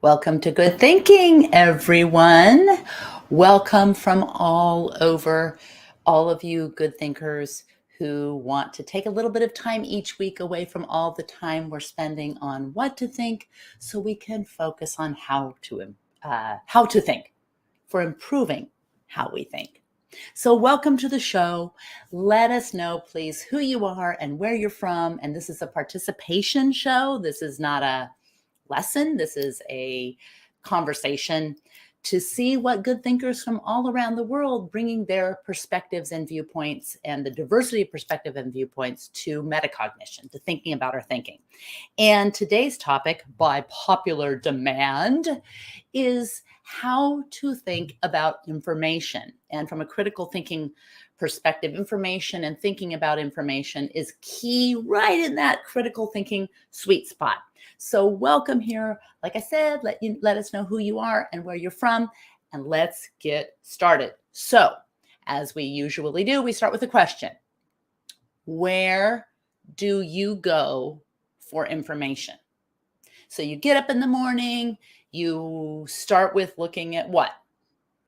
Welcome to Good Thinking, everyone. Welcome from all over, all of you good thinkers who want to take a little bit of time each week away from all the time we're spending on what to think so we can focus on how to think for improving how we think. So welcome to the show. Let us know, please, who you are and where you're from. And this is a participation show. This is not a lesson. This is a conversation to see what good thinkers from all around the world bringing their perspectives and viewpoints and the diversity of perspective and viewpoints to metacognition, to thinking about our thinking. And today's topic, by popular demand, is how to think about information. And from a critical thinking perspective, information and thinking about information is key right in that critical thinking sweet spot. So welcome here. Like I said, let us know who you are and where you're from, and let's get started. So, as we usually do, we start with a question. Where do you go for information? So you get up in the morning, you start with looking at what?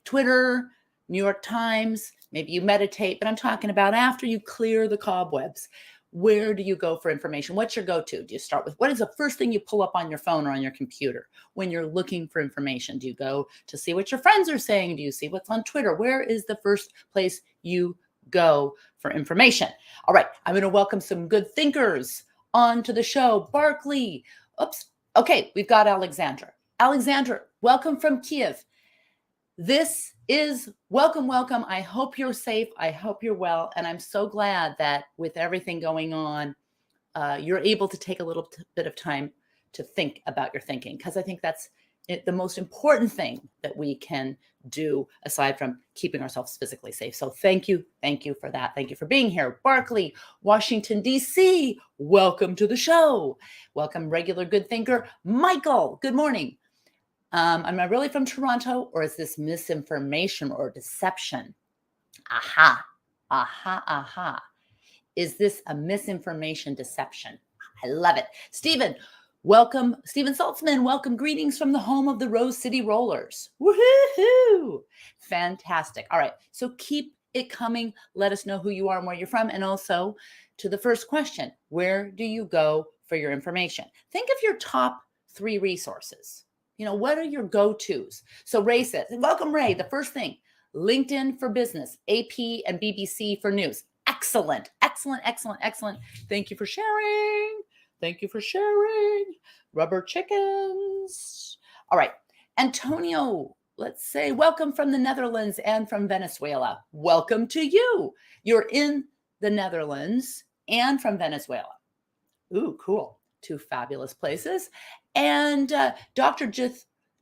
Twitter, New York Times, maybe you meditate, but I'm talking about after you clear the cobwebs. Where do you go for information? What's your go-to? Do you start with, what is the first thing you pull up on your phone or on your computer when you're looking for information? Do you go to see what your friends are saying? Do you see what's on Twitter? Where is the first place you go for information? All right, I'm going to welcome some good thinkers onto the show. Barkley. Oops. Okay, we've got Alexandra. Alexandra, welcome from Kiev. This is welcome. I hope you're safe. I hope you're well. And I'm so glad that with everything going on, you're able to take a little bit of time to think about your thinking, because I think that's the most important thing that we can do aside from keeping ourselves physically safe. So thank you for that. Thank you for being here. Barkley, Washington, D.C., welcome to the show. Welcome, regular good thinker. Michael, good morning. Am I really from Toronto, or is this misinformation or deception? Aha. Is this a misinformation deception? I love it. Stephen, welcome. Stephen Saltzman, welcome. Greetings from the home of the Rose City Rollers. Woohoo! Fantastic. All right. So keep it coming. Let us know who you are and where you're from. And also to the first question, where do you go for your information? Think of your top 3 resources. What are your go-tos? So Ray says, welcome, Ray. The first thing, LinkedIn for business, AP and BBC for news. Excellent. Thank you for sharing. Rubber chickens. All right. Antonio, let's say welcome from the Netherlands and from Venezuela. Welcome to you. You're in the Netherlands and from Venezuela. Ooh, cool. 2 fabulous places. And Dr.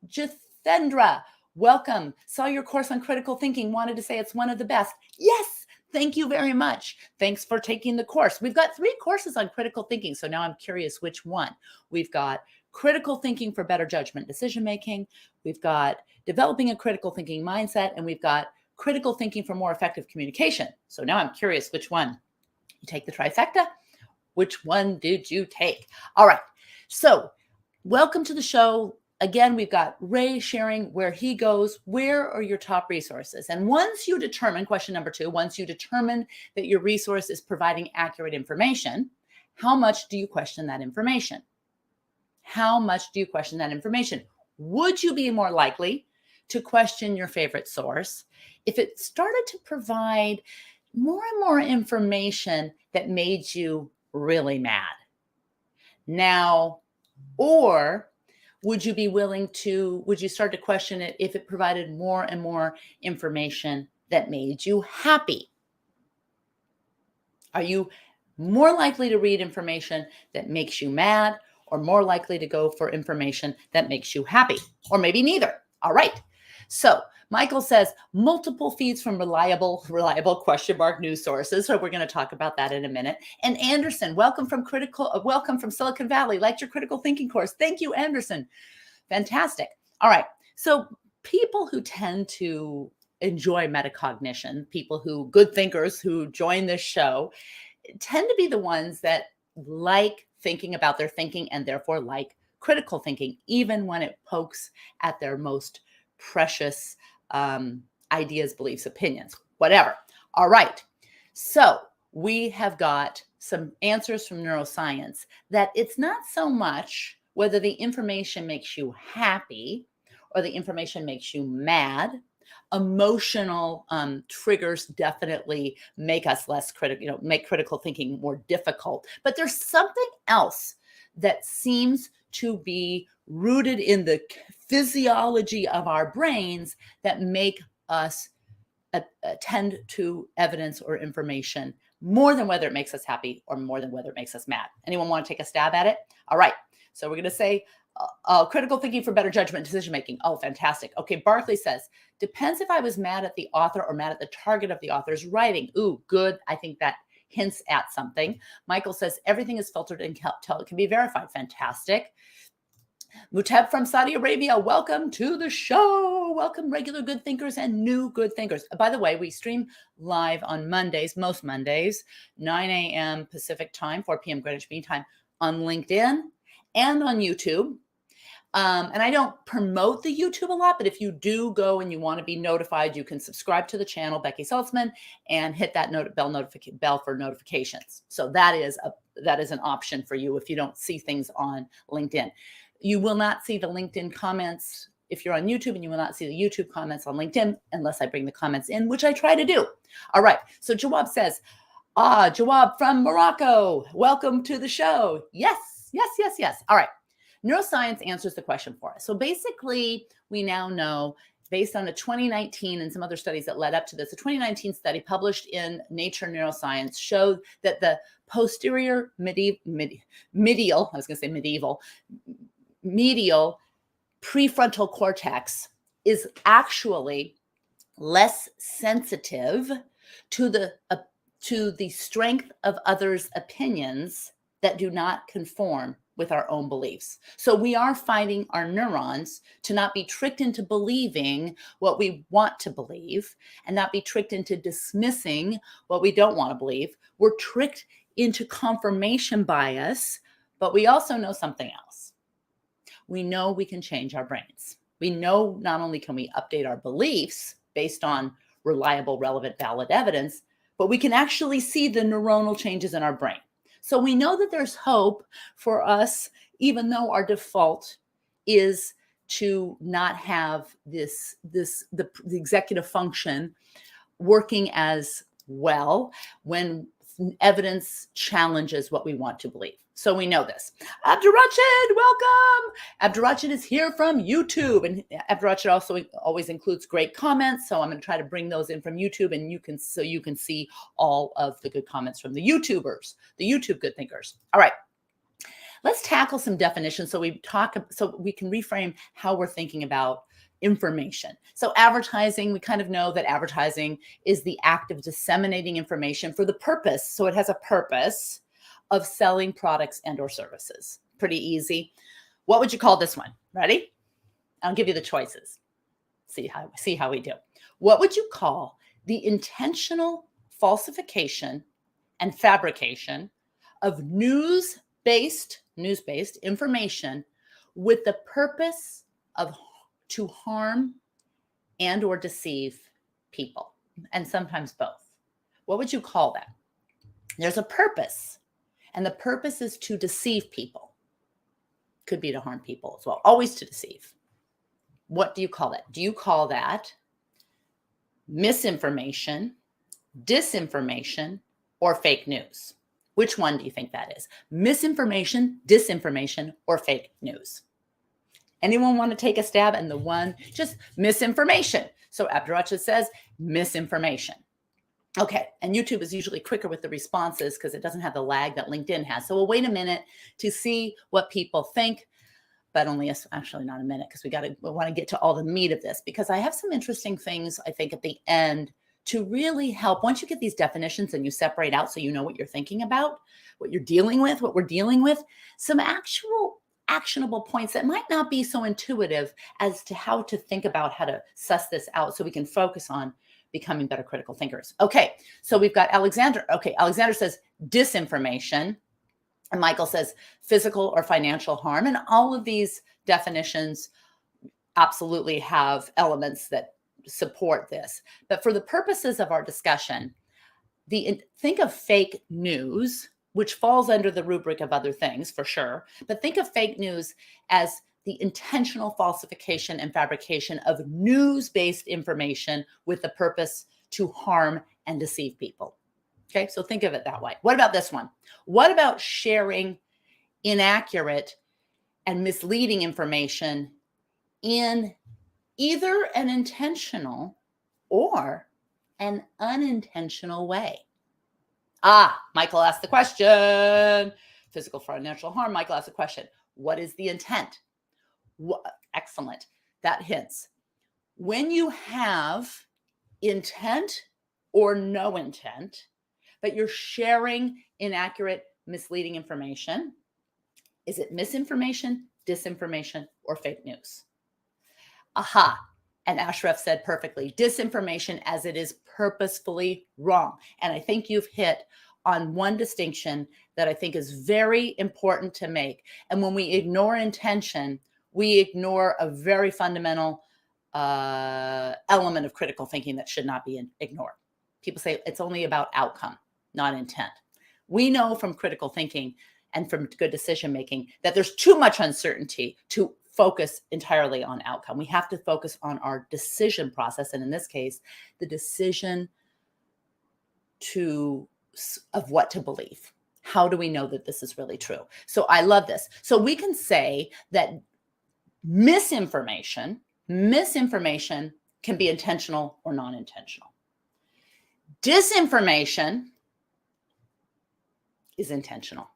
Jithendra, welcome. Saw your course on critical thinking. Wanted to say it's one of the best. Yes, thank you very much. Thanks for taking the course. We've got 3 courses on critical thinking. So now I'm curious which one. We've got critical thinking for better judgment decision-making. We've got developing a critical thinking mindset. And we've got critical thinking for more effective communication. So now I'm curious which one. You take the trifecta? Which one did you take? All right. So welcome to the show. Again, we've got Ray sharing where he goes. Where are your top resources? And once you determine, question number 2, once you determine that your resource is providing accurate information, how much do you question that information? Would you be more likely to question your favorite source if it started to provide more and more information that made you really mad? Now, or would you start to question it if it provided more and more information that made you happy? Are you more likely to read information that makes you mad, or more likely to go for information that makes you happy? Or maybe neither. All right. So Michael says multiple feeds from reliable news sources. So we're going to talk about that in a minute. And Anderson, welcome from Silicon Valley. Liked your critical thinking course. Thank you, Anderson. Fantastic. All right. So people who tend to enjoy metacognition, good thinkers who join this show, tend to be the ones that like thinking about their thinking and therefore like critical thinking, even when it pokes at their most precious ideas, beliefs, opinions, whatever. All right. So we have got some answers from neuroscience that it's not so much whether the information makes you happy or the information makes you mad. Emotional triggers definitely make us less critical, make critical thinking more difficult. But there's something else that seems to be rooted in the physiology of our brains that make us attend to evidence or information more than whether it makes us happy or more than whether it makes us mad. Anyone want to take a stab at it? All right. So we're going to say critical thinking for better judgment and decision making. Oh, fantastic. Okay. Barclay says, depends if I was mad at the author or mad at the target of the author's writing. Ooh, good. I think that hints at something. Michael says, everything is filtered until it can be verified. Fantastic. Muteb from Saudi Arabia, welcome to the show. Welcome, regular good thinkers and new good thinkers. By the way, we stream live on Mondays, most Mondays, 9 a.m. Pacific time, 4 p.m. Greenwich Mean Time, on LinkedIn and on YouTube. And I don't promote the YouTube a lot, but if you do go and you want to be notified, you can subscribe to the channel, Becky Saltzman, and hit that bell for notifications. So that is an option for you if you don't see things on LinkedIn. You will not see the LinkedIn comments if you're on YouTube, and you will not see the YouTube comments on LinkedIn unless I bring the comments in, which I try to do. All right. So Jawab says, Jawab from Morocco, welcome to the show. Yes. All right. Neuroscience answers the question for us. So basically, we now know, based on a 2019 and some other studies that led up to this, a 2019 study published in Nature Neuroscience showed that the posterior medial prefrontal cortex is actually less sensitive to the strength of others' opinions that do not conform with our own beliefs. So we are fighting our neurons to not be tricked into believing what we want to believe and not be tricked into dismissing what we don't want to believe. We're tricked into confirmation bias, but we also know something else. We know we can change our brains. We know not only can we update our beliefs based on reliable, relevant, valid evidence, but we can actually see the neuronal changes in our brain. So we know that there's hope for us, even though our default is to not have the executive function working as well when evidence challenges what we want to believe. So we know this. Abdurrachid, welcome. Abdurrachid is here from YouTube, and Abdurrachid also always includes great comments. So I'm going to try to bring those in from YouTube, and you can see all of the good comments from the YouTubers, the YouTube good thinkers. All right. Let's tackle some definitions so we can reframe how we're thinking about information. So advertising, we kind of know that advertising is the act of disseminating information for the purpose. So it has a purpose of selling products and or services. Pretty easy. What would you call this one? Ready? I'll give you the choices. See how we do. What would you call the intentional falsification and fabrication of news-based information with the purpose of to harm and or deceive people, and sometimes both? What would you call that? There's a purpose, and the purpose is to deceive people. Could be to harm people as well, always to deceive. What do you call that? Do you call that misinformation, disinformation, or fake news? Which one do you think that is? Misinformation, disinformation, or fake news? Anyone want to take a stab? And the one, just misinformation. So Abdurrachid says misinformation. Okay, and YouTube is usually quicker with the responses because it doesn't have the lag that LinkedIn has. So we'll wait a minute to see what people think, but actually not a minute, because we want to get to all the meat of this, because I have some interesting things, I think, at the end to really help. Once you get these definitions and you separate out so you know what you're thinking about, what you're dealing with, what we're dealing with, some actual actionable points that might not be so intuitive as to how to think about how to suss this out so we can focus on becoming better critical thinkers. Okay, so we've got Alexander. Okay, Alexander says disinformation. And Michael says physical or financial harm. And all of these definitions absolutely have elements that support this. But for the purposes of our discussion, think of fake news, which falls under the rubric of other things for sure. But think of fake news as the intentional falsification and fabrication of news-based information with the purpose to harm and deceive people. Okay, so think of it that way. What about this one? What about sharing inaccurate and misleading information in either an intentional or an unintentional way? Michael asked the question. Physical, financial harm. Michael asked the question. What is the intent? Excellent. That hints. When you have intent or no intent, but you're sharing inaccurate, misleading information, is it misinformation, disinformation, or fake news? And Ashraf said perfectly, disinformation as it is purposefully wrong. And I think you've hit on one distinction that I think is very important to make. And when we ignore intention, we ignore a very fundamental element of critical thinking that should not be ignored. People say it's only about outcome, not intent. We know from critical thinking and from good decision making that there's too much uncertainty to focus entirely on outcome. We have to focus on our decision process. And in this case, the decision of what to believe. How do we know that this is really true? So I love this. So we can say that misinformation can be intentional or non-intentional. Disinformation is intentional.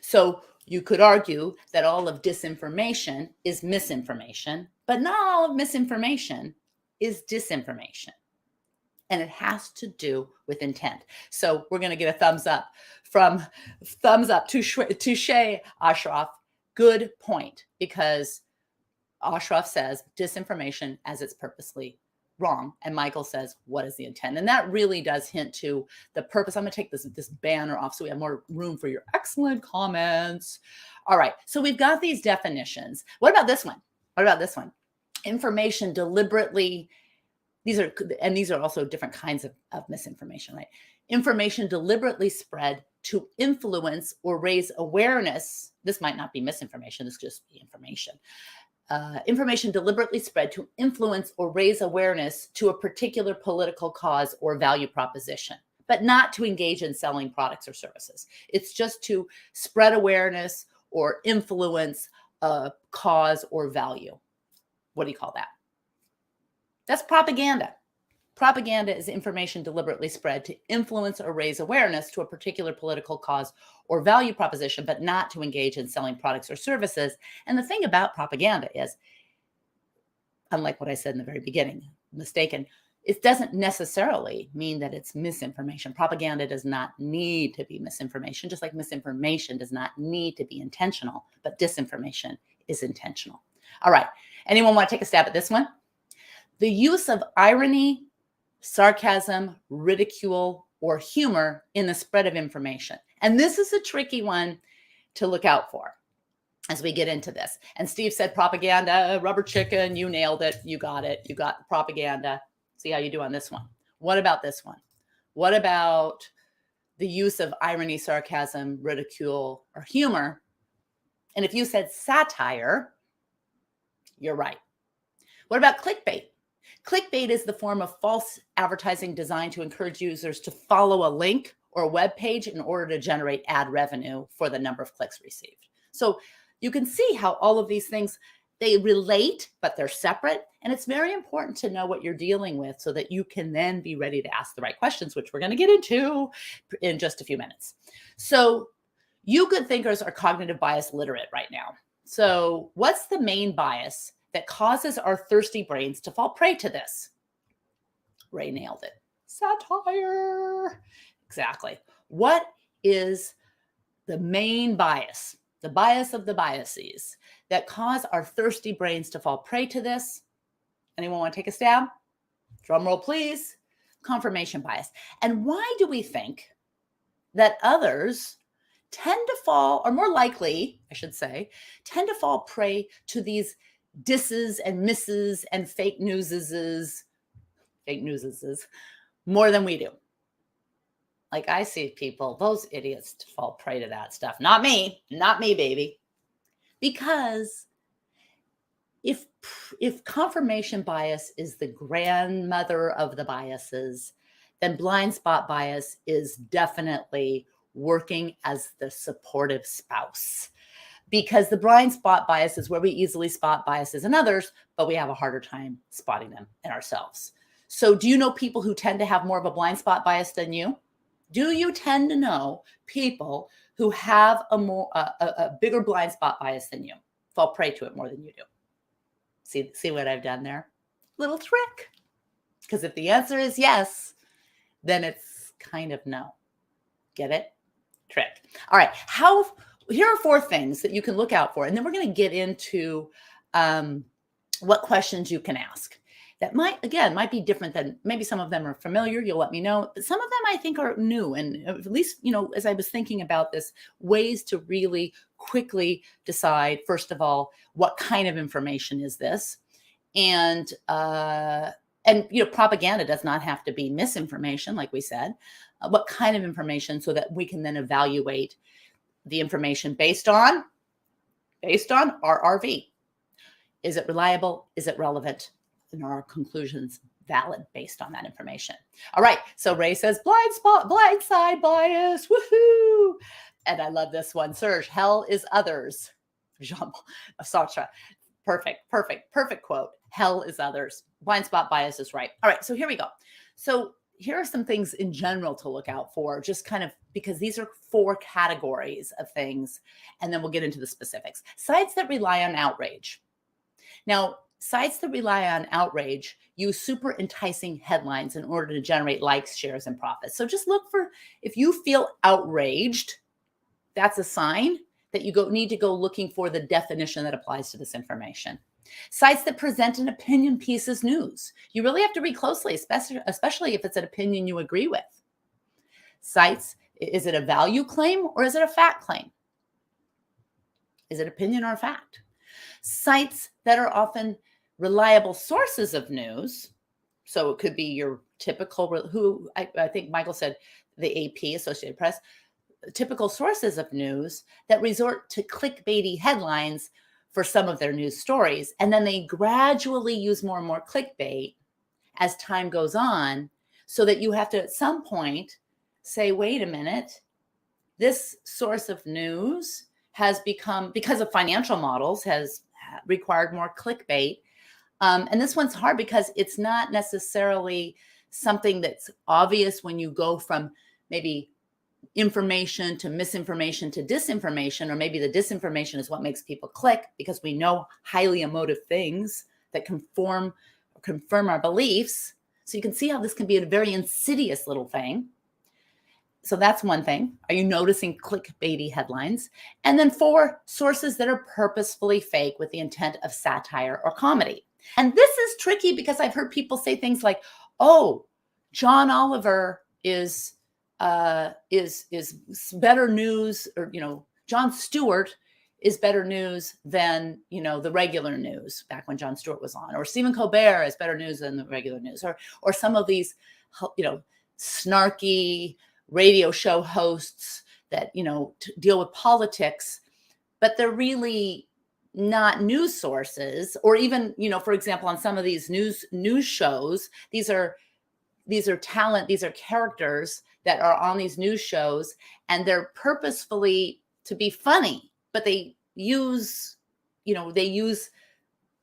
So you could argue that all of disinformation is misinformation, but not all of misinformation is disinformation. And it has to do with intent. So we're going to get a thumbs up to Shay Ashraf. Good point, because Ashraf says disinformation as it's purposely wrong. And Michael says, what is the intent? And that really does hint to the purpose. I'm going to take this banner off so we have more room for your excellent comments. All right. So we've got these definitions. What about this one? Information deliberately. These are also different kinds of misinformation, right? Information deliberately spread to influence or raise awareness. This might not be misinformation. This could just be information. Information deliberately spread to influence or raise awareness to a particular political cause or value proposition, but not to engage in selling products or services. It's just to spread awareness or influence a cause or value. What do you call that? That's propaganda. Propaganda is information deliberately spread to influence or raise awareness to a particular political cause or value proposition, but not to engage in selling products or services. And the thing about propaganda is, unlike what I said in the very beginning, mistaken, it doesn't necessarily mean that it's misinformation. Propaganda does not need to be misinformation, just like misinformation does not need to be intentional, but disinformation is intentional. All right. Anyone want to take a stab at this one? The use of irony, sarcasm, ridicule, or humor in the spread of information. And this is a tricky one to look out for as we get into this. And Steve said propaganda, rubber chicken, you nailed it. You got it. You got propaganda. See how you do on this one. What about this one? What about the use of irony, sarcasm, ridicule, or humor? And if you said satire, you're right. What about clickbait? Clickbait is the form of false advertising designed to encourage users to follow a link or a web page in order to generate ad revenue for the number of clicks received. So you can see how all of these things, they relate, but they're separate. And it's very important to know what you're dealing with so that you can then be ready to ask the right questions, which we're going to get into in just a few minutes. So you good thinkers are cognitive bias literate right now. So what's the main bias that causes our thirsty brains to fall prey to this? Ray nailed it. Satire. Exactly. What is the main bias, the bias of the biases that cause our thirsty brains to fall prey to this? Anyone want to take a stab? Drum roll, please. Confirmation bias. And why do we think that others tend to fall, or more likely, I should say, tend to fall prey to these disses and misses and fake newses more than we do. Like, I see people, those idiots fall prey to that stuff. Not me, baby. Because if confirmation bias is the grandmother of the biases, then blind spot bias is definitely working as the supportive spouse. Because the blind spot bias is where we easily spot biases in others, but we have a harder time spotting them in ourselves. So do you know people who tend to have more of a blind spot bias than you? Do you tend to know people who have a bigger blind spot bias than you, fall prey to it more than you do? See what I've done there? Little trick. Because if the answer is yes, then it's kind of no. Get it? Trick. All right. Here are 4 things that you can look out for. And then we're going to get into what questions you can ask. That might be different than, maybe some of them are familiar. You'll let me know. But some of them I think are new. And at least, as I was thinking about this, ways to really quickly decide, first of all, what kind of information is this? And propaganda does not have to be misinformation, like we said. What kind of information, so that we can then evaluate the information based on RRV. Is it reliable? Is it relevant? And are our conclusions valid based on that information? All right. So Ray says, blind side bias. Woohoo. And I love this one. Serge, hell is others. Jean Sartre. Perfect quote. Hell is others. Blind spot bias is right. All right. So here we go. So here are some things in general to look out for, just kind of because these are 4 categories of things. And then we'll get into the specifics. Sites that rely on outrage. Now, sites that rely on outrage use super enticing headlines in order to generate likes, shares, and profits. So just look for, if you feel outraged, that's a sign that you need to go looking for the definition that applies to this information. Sites that present an opinion piece as news. You really have to read closely, especially if it's an opinion you agree with. Sites, is it a value claim or is it a fact claim? Is it opinion or fact? Sites that are often reliable sources of news. So it could be your typical, I think Michael said the AP, Associated Press, typical sources of news that resort to clickbaity headlines for some of their news stories. And then they gradually use more and more clickbait as time goes on, so that you have to at some point say, wait a minute, this source of news has become, because of financial models, has required more clickbait. And this one's hard because it's not necessarily something that's obvious when you go from maybe information to misinformation to disinformation, or maybe the disinformation is what makes people click, because we know highly emotive things that confirm our beliefs. So you can see how this can be a very insidious little thing. So that's one thing. Are you noticing clickbaity headlines? And then 4, sources that are purposefully fake with the intent of satire or comedy. And this is tricky because I've heard people say things like, oh, John Oliver is better news, or, Jon Stewart is better news than, the regular news back when Jon Stewart was on, or Stephen Colbert is better news than the regular news, or some of these, snarky radio show hosts that, deal with politics, but they're really not news sources. Or even, for example, on some of these news shows, these are talent, these are characters that are on these news shows, and they're purposefully to be funny, but they use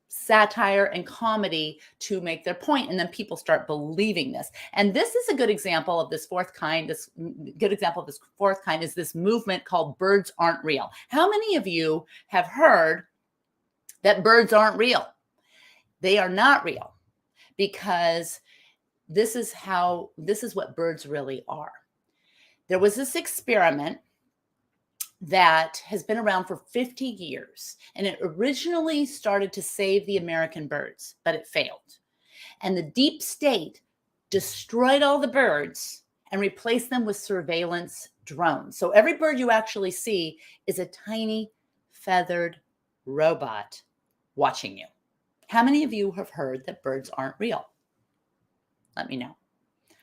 satire and comedy to make their point, and then people start believing this. And this is a good example of this 4th kind. This good example of this 4th kind is this movement called birds aren't real. How many of you have heard that birds aren't real? They are not real, because this is what birds really are. There was this experiment that has been around for 50 years, and it originally started to save the American birds, but it failed. And the deep state destroyed all the birds and replaced them with surveillance drones. So every bird you actually see is a tiny feathered robot watching you. How many of you have heard that birds aren't real? Let me know.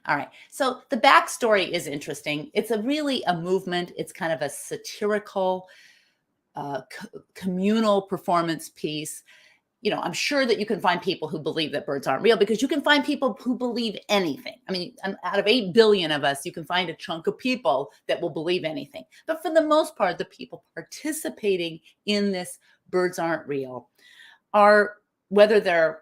All right. So the backstory is interesting. It's really a movement. It's kind of a satirical, communal performance piece. I'm sure that you can find people who believe that birds aren't real, because you can find people who believe anything. I mean, out of 8 billion of us, you can find a chunk of people that will believe anything. But for the most part, the people participating in this birds aren't real are, whether they're,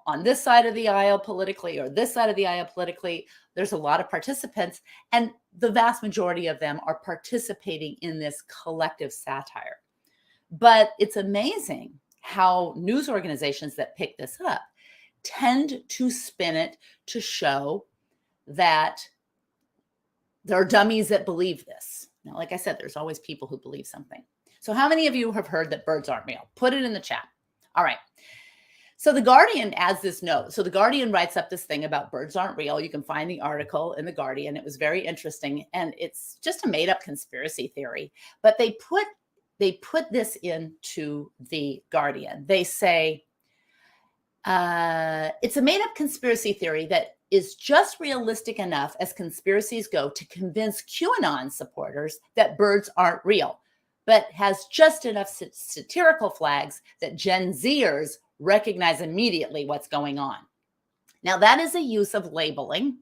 on this side of the aisle politically or this side of the aisle politically, there's a lot of participants, and the vast majority of them are participating in this collective satire. But it's amazing how news organizations that pick this up tend to spin it to show that there are dummies that believe this. Now, like I said, there's always people who believe something. So how many of you have heard that birds aren't real? Put it in the chat. All right. So The Guardian adds this note. So The Guardian writes up this thing about birds aren't real. You can find the article in The Guardian. It was very interesting. And it's just a made up conspiracy theory. But they put this into The Guardian. They say, it's a made up conspiracy theory that is just realistic enough as conspiracies go to convince QAnon supporters that birds aren't real, but has just enough satirical flags that Gen Zers recognize immediately what's going on. Now, that is a use of labeling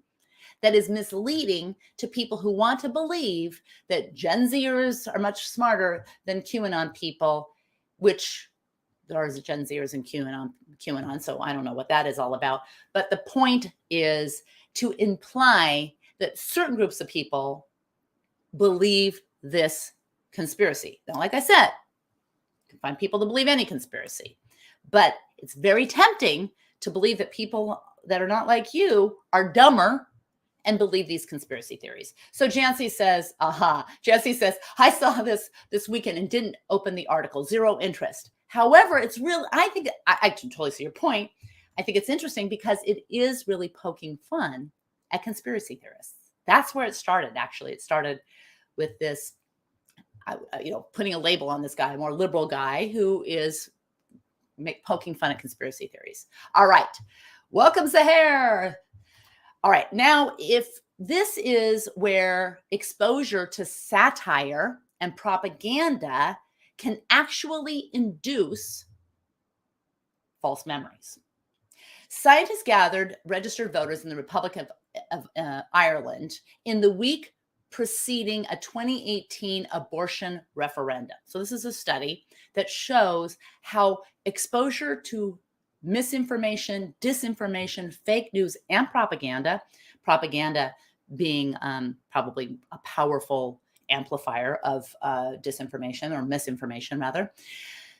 that is misleading to people who want to believe that Gen Zers are much smarter than QAnon people, which there's Gen Zers and QAnon, so I don't know what that is all about. But the point is to imply that certain groups of people believe this conspiracy. Now, like I said, you can find people to believe any conspiracy, but it's very tempting to believe that people that are not like you are dumber and believe these conspiracy theories. So Jancy says, Jesse says, I saw this weekend and didn't open the article, zero interest. However, it's real. I think I can totally see your point. I think it's interesting because it is really poking fun at conspiracy theorists. That's where it started. Actually, it started with this, putting a label on this guy, a more liberal guy who is poking fun at conspiracy theories. All right. Welcome, Zahir. All right. Now, if this is where exposure to satire and propaganda can actually induce false memories. Scientists gathered registered voters in the Republic of Ireland in the week preceding a 2018 abortion referendum. So this is a study that shows how exposure to misinformation, disinformation, fake news, and propaganda being probably a powerful amplifier of disinformation or misinformation, rather.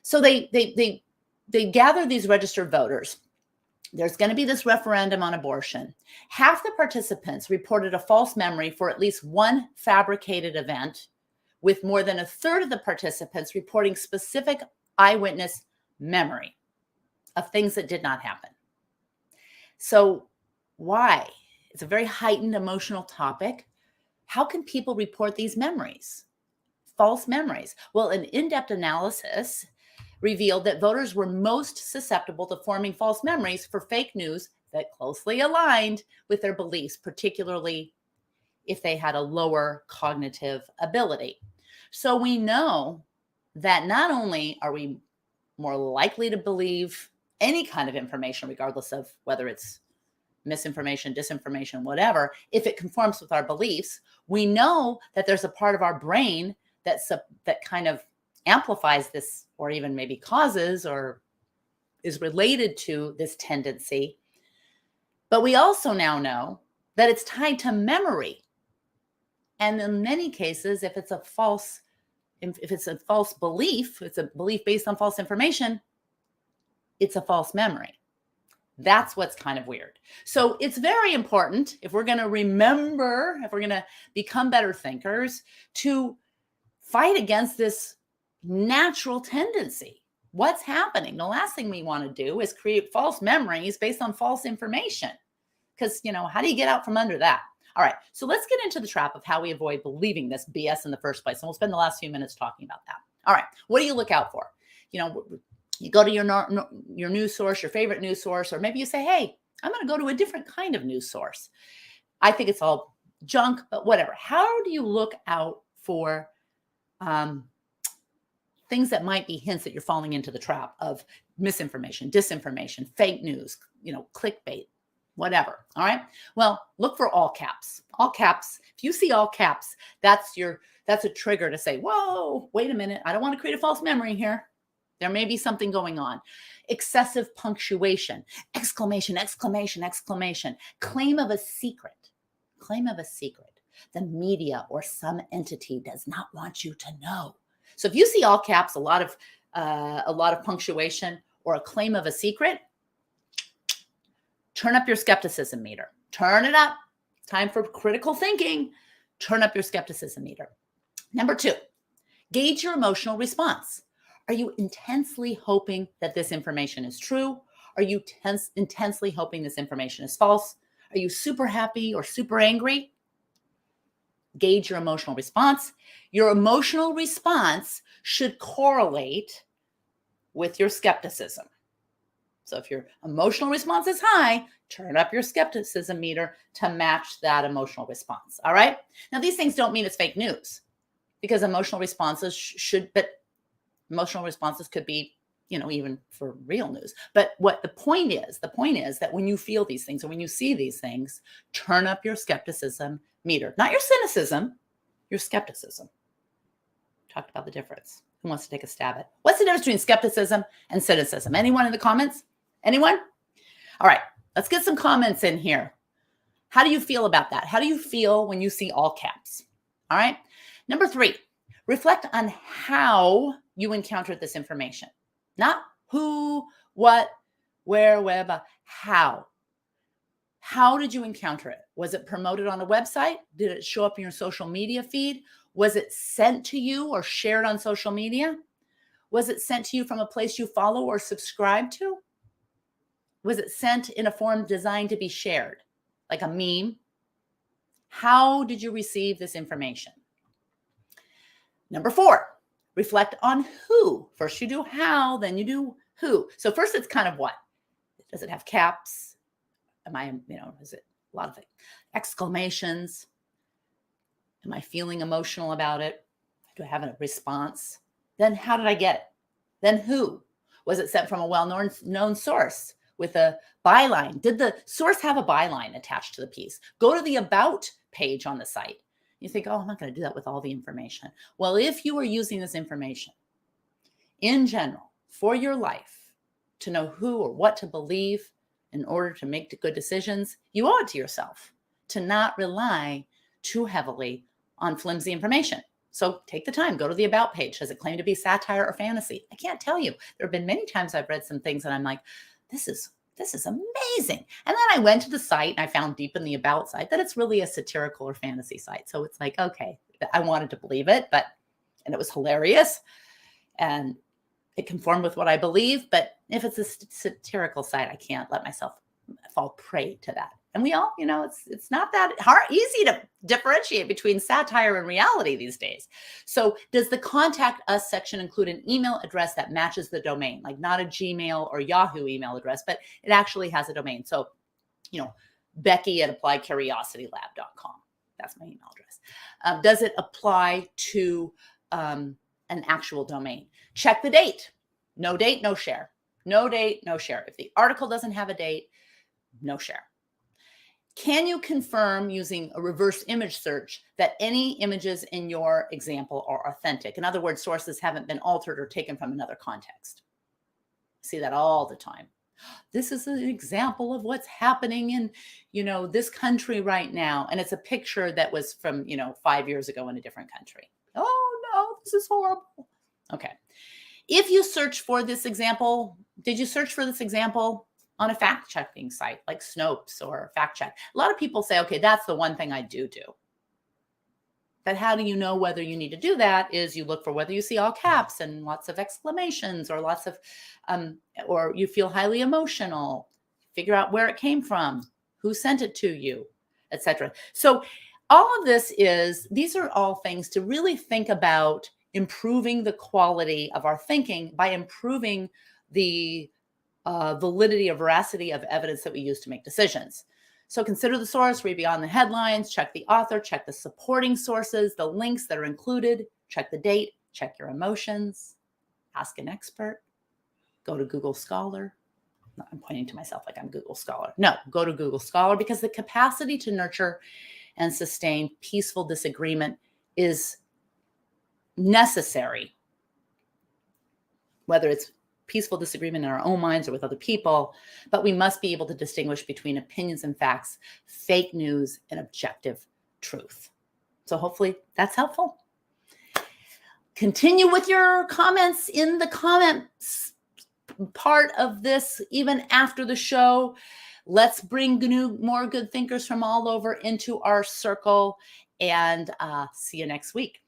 So they gather these registered voters. There's going to be this referendum on abortion. Half the participants reported a false memory for at least one fabricated event, with more than a third of the participants reporting specific eyewitness memory of things that did not happen. So why? It's a very heightened emotional topic. How can people report these memories? False memories. Well, an in-depth analysis revealed that voters were most susceptible to forming false memories for fake news that closely aligned with their beliefs, particularly if they had a lower cognitive ability. So we know that not only are we more likely to believe any kind of information, regardless of whether it's misinformation, disinformation, whatever, if it conforms with our beliefs, we know that there's a part of our brain that kind of amplifies this, or even maybe causes or is related to this tendency. But we also now know that it's tied to memory. And in many cases, if it's a false belief, it's a belief based on false information, it's a false memory. That's what's kind of weird. So it's very important, if we're going to remember, if we're going to become better thinkers, to fight against this natural tendency. What's happening? The last thing we want to do is create false memories based on false information. Because, how do you get out from under that? All right, so let's get into the trap of how we avoid believing this BS in the first place. And we'll spend the last few minutes talking about that. All right, what do you look out for? You go to your news source, your favorite news source, or maybe you say, hey, I'm going to go to a different kind of news source. I think it's all junk, but whatever. How do you look out for things that might be hints that you're falling into the trap of misinformation, disinformation, fake news, clickbait, whatever? All right. Well, look for all caps. All caps. If you see all caps, that's a trigger to say, whoa, wait a minute. I don't want to create a false memory here. There may be something going on. Excessive punctuation, exclamation, exclamation, exclamation, claim of a secret. Claim of a secret. The media or some entity does not want you to know. So if you see all caps, a lot of punctuation, or a claim of a secret, turn up your skepticism meter. Turn it up. It's time for critical thinking. Turn up your skepticism meter. Number 2, gauge your emotional response. Are you intensely hoping that this information is true? Are you intensely hoping this information is false? Are you super happy or super angry? Gauge your emotional response. Your emotional response should correlate with your skepticism. So if your emotional response is high, turn up your skepticism meter to match that emotional response. All right. Now, these things don't mean it's fake news, because emotional responses emotional responses could be, even for real news. But what the point is that when you feel these things or when you see these things, turn up your skepticism meter, not your cynicism, your skepticism. Talked about the difference. Who wants to take a stab at? What's the difference between skepticism and cynicism? Anyone in the comments? Anyone? All right, let's get some comments in here. How do you feel about that? How do you feel when you see all caps? All right. Number 3, reflect on how you encountered this information. Not who, what, where, web, how. How did you encounter it? Was it promoted on a website? Did it show up in your social media feed? Was it sent to you or shared on social media? Was it sent to you from a place you follow or subscribe to? Was it sent in a form designed to be shared, like a meme? How did you receive this information? Number 4, reflect on who. First you do how, then you do who. So first it's kind of what? Does it have caps? Is it a lot of exclamations? Am I feeling emotional about it? Do I have a response? Then how did I get it? Then who? Was it sent from a well-known source with a byline? Did the source have a byline attached to the piece? Go to the about page on the site. You think, oh, I'm not going to do that with all the information. Well, if you are using this information in general for your life to know who or what to believe in order to make good decisions, you owe it to yourself to not rely too heavily on flimsy information. So take the time, go to the about page. Does it claim to be satire or fantasy? I can't tell you. There have been many times I've read some things and I'm like, this is amazing. And then I went to the site and I found deep in the about site that it's really a satirical or fantasy site. So it's like, okay, I wanted to believe it, and it was hilarious and it conformed with what I believe. But if it's a satirical site, I can't let myself fall prey to that. And we all, it's not that easy to differentiate between satire and reality these days. So does the contact us section include an email address that matches the domain, like not a Gmail or Yahoo email address, but it actually has a domain? So, Becky@appliedcuriositylab.com. That's my email address. Does it apply to an actual domain? Check the date. No date, no share. No date, no share. If the article doesn't have a date, no share. Can you confirm using a reverse image search that any images in your example are authentic? In other words, sources haven't been altered or taken from another context. I see that all the time. This is an example of what's happening in, this country right now. And it's a picture that was from, 5 years ago in a different country. Oh no, this is horrible. Okay. If you search for this example, did you search for this example on a fact-checking site like Snopes or Fact Check? A lot of people say, okay, that's the one thing I do. But how do you know whether you need to do that? Is you look for whether you see all caps and lots of exclamations or lots of, or you feel highly emotional. Figure out where it came from, who sent it to you, etc. So all of these are all things to really think about improving the quality of our thinking by improving the validity or veracity of evidence that we use to make decisions. So consider the source, read beyond the headlines, check the author, check the supporting sources, the links that are included, check the date, check your emotions, ask an expert, go to Google Scholar. I'm pointing to myself like I'm Google Scholar. No, go to Google Scholar, because the capacity to nurture and sustain peaceful disagreement is necessary, whether it's peaceful disagreement in our own minds or with other people, but we must be able to distinguish between opinions and facts, fake news and objective truth. So hopefully that's helpful. Continue with your comments in the comments part of this, even after the show. Let's bring more good thinkers from all over into our circle, and see you next week.